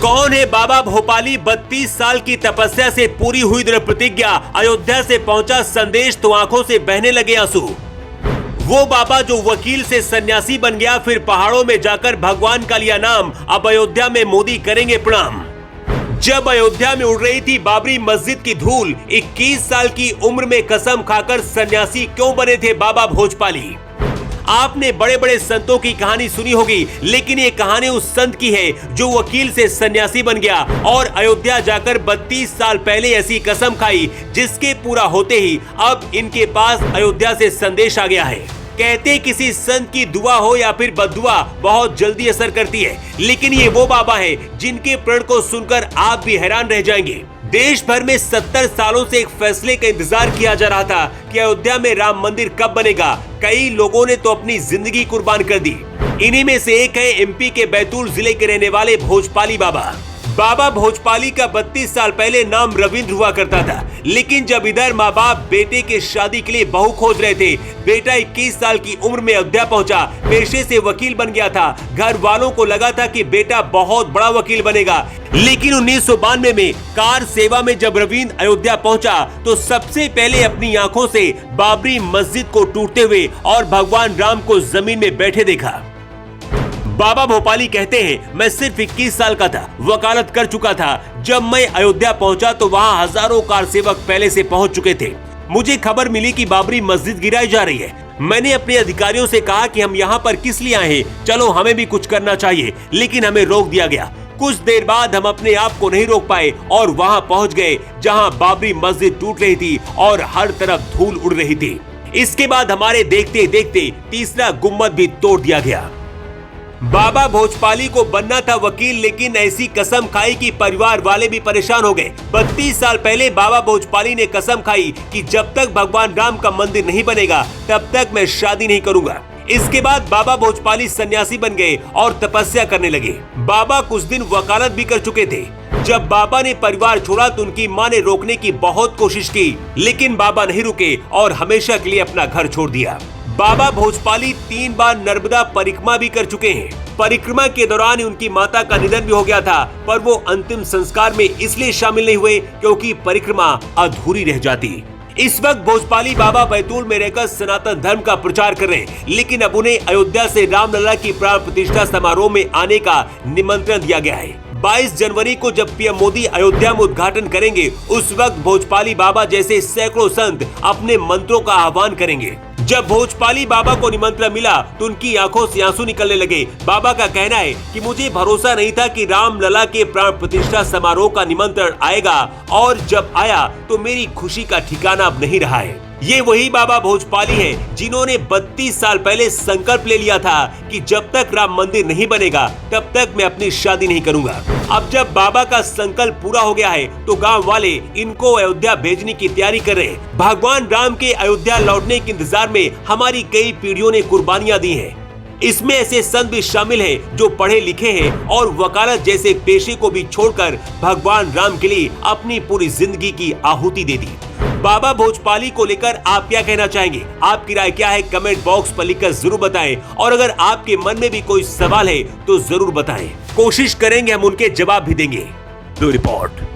कौन है बाबा भोपाली? 32 साल की तपस्या से पूरी हुई दृढ़ प्रतिज्ञा, अयोध्या से पहुंचा संदेश तो आंखों से बहने लगे आंसू। वो बाबा जो वकील से सन्यासी बन गया, फिर पहाड़ों में जाकर भगवान का लिया नाम, अब अयोध्या में मोदी करेंगे प्रणाम। जब अयोध्या में उड़ रही थी बाबरी मस्जिद की धूल, 21 साल की उम्र में कसम खाकर सन्यासी क्यों बने थे बाबा भोजपाली? आपने बड़े बड़े संतों की कहानी सुनी होगी, लेकिन ये कहानी उस संत की है जो वकील से सन्यासी बन गया और अयोध्या जाकर 32 साल पहले ऐसी कसम खाई, जिसके पूरा होते ही अब इनके पास अयोध्या से संदेश आ गया है। कहते किसी संत की दुआ हो या फिर बद्दुआ बहुत जल्दी असर करती है, लेकिन ये वो बाबा है जिनके प्रण को सुनकर आप भी हैरान रह जाएंगे। देश भर में 70 सालों से एक फैसले का इंतजार किया जा रहा था कि अयोध्या में राम मंदिर कब बनेगा। कई लोगों ने तो अपनी जिंदगी कुर्बान कर दी। इन्हीं में से एक है एमपी के बैतूल जिले के रहने वाले भोजपाली बाबा। बाबा भोजपाली का 32 साल पहले नाम रविंद्र हुआ करता था, लेकिन जब इधर माँ बाप बेटे के शादी के लिए बहू खोज रहे थे, बेटा 21 साल की उम्र में अयोध्या पहुंचा, पेशे से वकील बन गया था। घर वालों को लगा था कि बेटा बहुत बड़ा वकील बनेगा, लेकिन 1992 में कार सेवा में जब रविंद्र अयोध्या पहुंचा तो सबसे पहले अपनी आंखों से बाबरी मस्जिद को टूटते हुए और भगवान राम को जमीन में बैठे देखा। बाबा भोपाली कहते हैं, मैं सिर्फ 21 साल का था, वकालत कर चुका था। जब मैं अयोध्या पहुंचा तो वहां हजारों कार सेवक पहले से पहुंच चुके थे। मुझे खबर मिली कि बाबरी मस्जिद गिराई जा रही है। मैंने अपने अधिकारियों से कहा कि हम यहाँ पर किस लिए आए हैं, चलो हमें भी कुछ करना चाहिए, लेकिन हमें रोक दिया गया। कुछ देर बाद हम अपने आप को नहीं रोक पाए और वहाँ पहुँच गए जहाँ बाबरी मस्जिद टूट रही थी और हर तरफ धूल उड़ रही थी। इसके बाद हमारे देखते देखते तीसरा गुम्बद भी तोड़ दिया गया। बाबा भोजपाली को बनना था वकील, लेकिन ऐसी कसम खाई कि परिवार वाले भी परेशान हो गए। 32 साल पहले बाबा भोजपाली ने कसम खाई कि जब तक भगवान राम का मंदिर नहीं बनेगा तब तक मैं शादी नहीं करूंगा। इसके बाद बाबा भोजपाली सन्यासी बन गए और तपस्या करने लगे। बाबा कुछ दिन वकालत भी कर चुके थे। जब बाबा ने परिवार छोड़ा तो उनकी मां ने रोकने की बहुत कोशिश की, लेकिन बाबा नहीं रुके और हमेशा के लिए अपना घर छोड़ दिया। बाबा भोजपाली 3 बार नर्मदा परिक्रमा भी कर चुके हैं। परिक्रमा के दौरान उनकी माता का निधन भी हो गया था, पर वो अंतिम संस्कार में इसलिए शामिल नहीं हुए क्योंकि परिक्रमा अधूरी रह जाती। इस वक्त भोजपाली बाबा बैतूल में रहकर सनातन धर्म का प्रचार कर रहे हैं, लेकिन अब उन्हें अयोध्या से रामलला की प्राण प्रतिष्ठा समारोह में आने का निमंत्रण दिया गया है। 22 जनवरी को जब पीएम मोदी अयोध्या में उद्घाटन करेंगे, उस वक्त भोजपाली बाबा जैसे सैकड़ों संत अपने मंत्रों का आह्वान करेंगे। जब भोजपाली बाबा को निमंत्रण मिला तो उनकी आंखों से आंसू निकलने लगे। बाबा का कहना है कि मुझे भरोसा नहीं था कि रामलला के प्राण प्रतिष्ठा समारोह का निमंत्रण आएगा, और जब आया तो मेरी खुशी का ठिकाना अब नहीं रहा है। ये वही बाबा भोजपाली हैं जिन्होंने 32 साल पहले संकल्प ले लिया था कि जब तक राम मंदिर नहीं बनेगा तब तक मैं अपनी शादी नहीं करूंगा। अब जब बाबा का संकल्प पूरा हो गया है तो गांव वाले इनको अयोध्या भेजने की तैयारी कर रहे हैं। भगवान राम के अयोध्या लौटने के इंतजार में हमारी कई पीढ़ियों ने कुर्बानियां दी हैं। इसमें ऐसे संत भी शामिल हैं जो पढ़े लिखे हैं और वकालत जैसे पेशे को भी छोड़कर भगवान राम के लिए अपनी पूरी जिंदगी की आहुति दे दी। बाबा भोजपाली को लेकर आप क्या कहना चाहेंगे? आपकी राय क्या है? कमेंट बॉक्स पर लिखकर जरूर बताएं, और अगर आपके मन में भी कोई सवाल है तो जरूर बताएं। कोशिश करेंगे हम उनके जवाब भी देंगे। Bureau report.